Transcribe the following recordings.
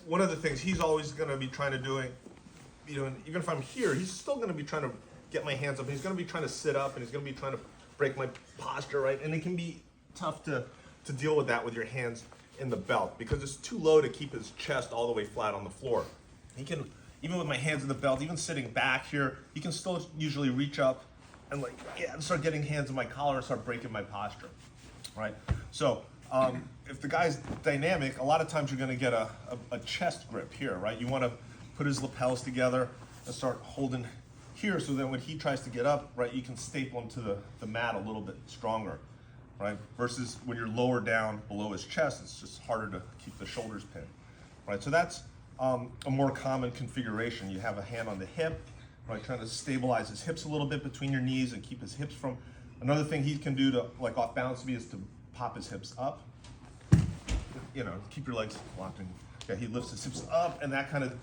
one of the things he's always going to be trying to doing, you know, even if I'm here, he's still going to be trying to get my hands up. He's going to be trying to sit up, and he's going to be trying to break my posture, right? And it can be tough to deal with that with your hands in the belt because it's too low to keep his chest all the way flat on the floor. He can, even with my hands in the belt, even sitting back here, he can still usually reach up and like, yeah, and start getting hands in my collar and start breaking my posture, right? So if the guy's dynamic, a lot of times you're gonna get a chest grip here, right? You wanna put his lapels together and start holding here so that when he tries to get up, right, you can staple him to the mat a little bit stronger, right? Versus when you're lower down below his chest, it's just harder to keep the shoulders pinned, right? So that's a more common configuration. You have a hand on the hip, right, trying to stabilize his hips a little bit between your knees and keep his hips from. Another thing he can do to like off balance me is to pop his hips up. You know, keep your legs locked in. Yeah, he lifts his hips up, and that kind of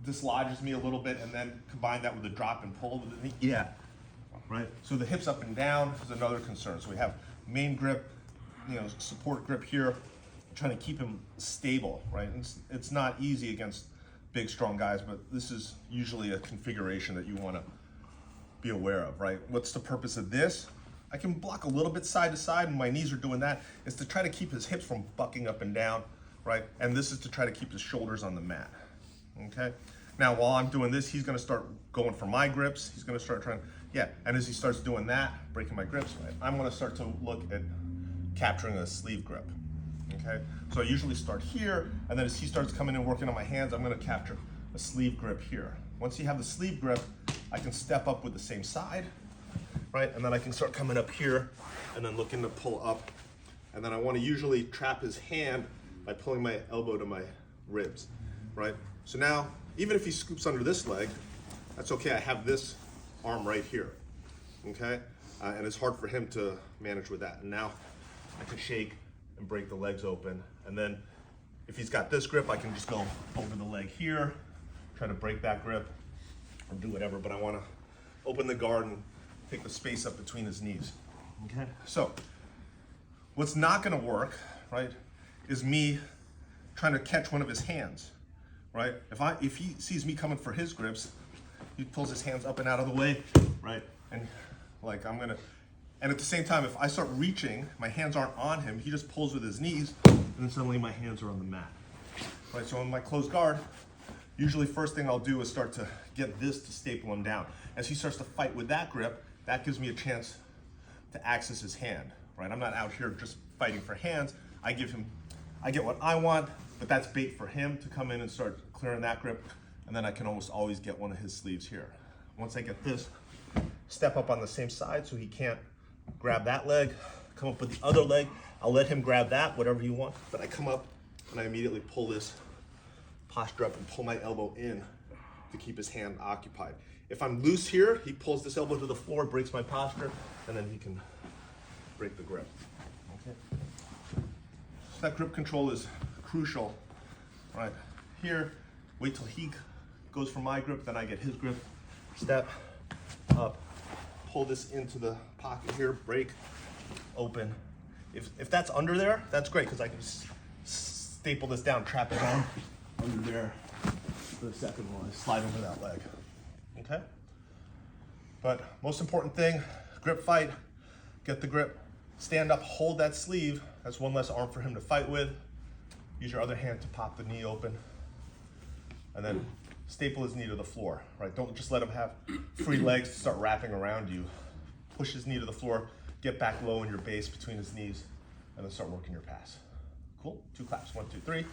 dislodges me a little bit, and then combine that with a drop and pull with the knee. Yeah, right. So the hips up and down is another concern. So we have main grip, you know, support grip here, trying to keep him stable, right? And it's not easy against big, strong guys, but this is usually a configuration that you want to be aware of, right? What's the purpose of this? I can block a little bit side to side, and my knees are doing that. It's to try to keep his hips from bucking up and down, right? And this is to try to keep his shoulders on the mat, okay? Now, while I'm doing this, he's gonna start going for my grips. He's gonna start trying, yeah, and as he starts doing that, breaking my grips, right, I'm gonna start to look at capturing a sleeve grip, okay? So I usually start here, and then as he starts coming and working on my hands, I'm gonna capture a sleeve grip here. Once you have the sleeve grip, I can step up with the same side, right? And then I can start coming up here and then looking to pull up. And then I wanna usually trap his hand by pulling my elbow to my ribs, right? So now, even if he scoops under this leg, that's okay. I have this arm right here, okay? And it's hard for him to manage with that. And now I can shake and break the legs open. And then if he's got this grip, I can just go over the leg here, try to break that grip or do whatever, but I wanna open the guard and take the space up between his knees, okay? So what's not gonna work, right, is me trying to catch one of his hands, right? If he sees me coming for his grips, he pulls his hands up and out of the way, right? And like and at the same time, if I start reaching, my hands aren't on him, he just pulls with his knees, and then suddenly my hands are on the mat, right? So in my closed guard, usually first thing I'll do is start to get this to staple him down. As he starts to fight with that grip, that gives me a chance to access his hand, right? I'm not out here just fighting for hands. I get what I want, but that's bait for him to come in and start clearing that grip, and then I can almost always get one of his sleeves here. Once I get this, step up on the same side so he can't grab that leg, come up with the other leg. I'll let him grab that, whatever you want, but I come up and I immediately pull this posture up and pull my elbow in to keep his hand occupied. If I'm loose here, he pulls this elbow to the floor, breaks my posture, and then he can break the grip, okay? So that grip control is crucial, right? Here, wait till he goes for my grip, then I get his grip, step up, pull this into the pocket here, break, open. If that's under there, that's great, because I can staple this down, trap it down under there for the second one, slide over that leg, okay? But most important thing, grip fight, get the grip, stand up, hold that sleeve. That's one less arm for him to fight with. Use your other hand to pop the knee open. And then staple his knee to the floor, right? Don't just let him have free legs to start wrapping around you. Push his knee to the floor, get back low in your base between his knees, and then start working your pass. Cool, 2 claps, 1, 2, 3.